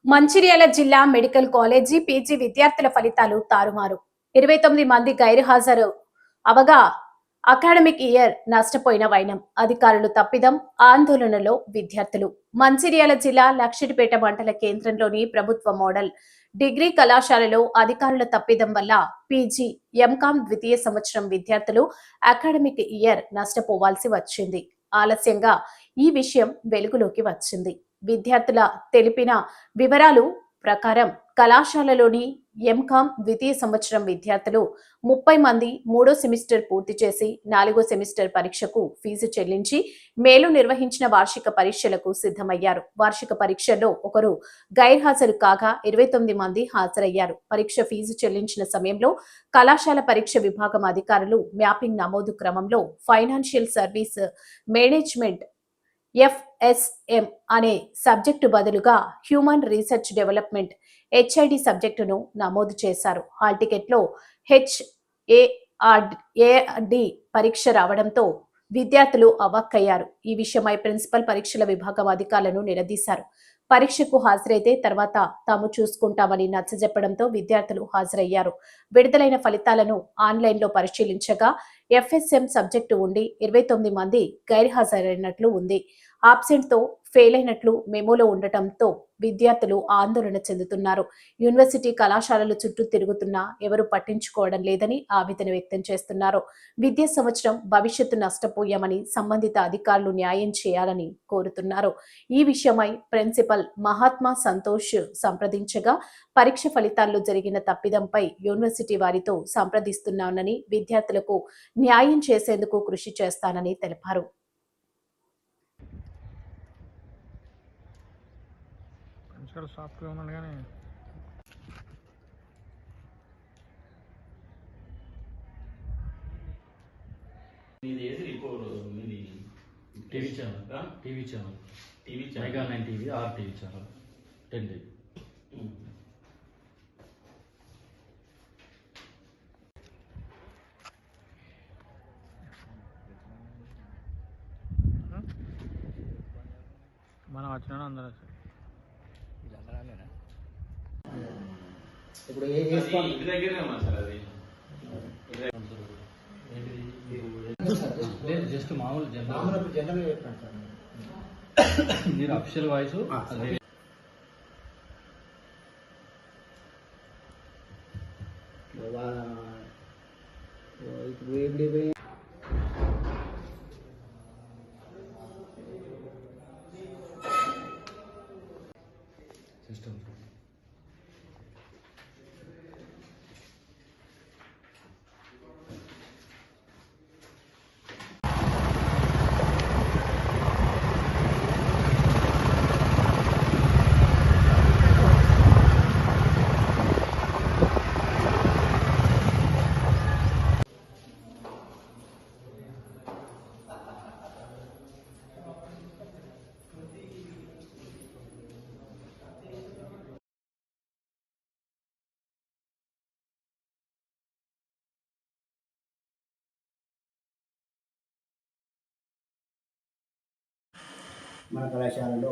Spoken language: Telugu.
మంచిర్యాల జిల్లా మెడికల్ కాలేజీ పీజీ విద్యార్థుల ఫలితాలు తారుమారు. 29 మంది గైర్హాజరు అవగా అకాడమిక్ ఇయర్ నష్టపోయిన వైనం. అధికారులు తప్పిదం, ఆందోళనలో విద్యార్థులు. మంచిర్యాల జిల్లా లక్షిడిపేట మండల కేంద్రంలోని ప్రభుత్వ మోడల్ డిగ్రీ కళాశాలలో అధికారుల తప్పిదం వల్ల పీజీ, ఎంకాం ద్వితీయ సంవత్సరం విద్యార్థులు అకాడమిక్ ఇయర్ నష్టపోవాల్సి వచ్చింది. ఆలస్యంగా ఈ విషయం వెలుగులోకి వచ్చింది. విద్యార్థుల తెలిపిన వివరాలు ప్రకారం కళాశాలలోని ఎంకాం ద్వితీయ సంవత్సరం విద్యార్థులు 30 మంది మూడో సెమిస్టర్ పూర్తి చేసి 4గో సెమిస్టర్ పరీక్షకు ఫీజు చెల్లించి మేలో నిర్వహించిన వార్షిక పరీక్షలకు సిద్ధమయ్యారు. వార్షిక పరీక్షల్లో ఒకరు గైర్హాజరు కాగా 29 మంది హాజరయ్యారు. పరీక్ష ఫీజు చెల్లించిన సమయంలో కళాశాల పరీక్ష విభాగం అధికారులు మ్యాపింగ్ నమోదు క్రమంలో ఫైనాన్షియల్ సర్వీస్ మేనేజ్మెంట్ FSM అనే సబ్జెక్టు బదులుగా హ్యూమన్ రీసెర్చ్ డెవలప్మెంట్ HID సబ్జెక్టును నమోదు చేశారు. హాల్ టికెట్లో HARD పరీక్ష రావడంతో విద్యార్థులు అవాక్కయ్యారు. ఈ విషయమై ప్రిన్సిపల్ పరీక్షల విభాగం అధికారులను నిలదీశారు. పరీక్షకు హాజరైతే తర్వాత తాము చూసుకుంటామని నచ్చజెప్పడంతో విద్యార్థులు హాజరయ్యారు. విడుదలైన ఫలితాలను ఆన్లైన్లో పరిశీలించగా FSM సబ్జెక్టు ఉండి 29 మంది గైర్హాజరైనట్లు ఉంది. ఆబ్సెంట్ తో ఫెయిల్ అయినట్లు మెమోలో ఉండటంతో విద్యార్థులు ఆందోళన చెందుతున్నారు. యూనివర్సిటీ కళాశాలల చుట్టూ తిరుగుతున్నా ఎవరు పట్టించుకోవడం లేదని ఆవేదన వ్యక్తం చేస్తున్నారు. విద్యా సంవత్సరం భవిష్యత్తు నష్టపోయామని సంబంధిత అధికారులు న్యాయం చేయాలని కోరుతున్నారు. ఈ విషయమై ప్రిన్సిపల్ మహాత్మా సంతోష్ సంప్రదించగా పరీక్ష ఫలితాల్లో జరిగిన తప్పిదంపై యూనివర్సిటీ వారితో సంప్రదిస్తున్నానని, విద్యార్థులకు న్యాయం చేసేందుకు కృషి చేస్తానని తెలిపారు. సాఫ్ట్గా ఉన్నాడు కానీ మీది ఏది రిపోర్ట్ మీది TV channel TV channel TV mega 9 TV or TV channel 10 మనం వచ్చినా అందరూ ఇప్పుడు ఇంటి దగ్గరనే ఉన్నా సార్ అది జస్ట్ మామూలు జనరల్ మీరు అఫీషియల్ వాయిస్ ఇప్పుడు సిస్టమ్ మన కళాశాలలో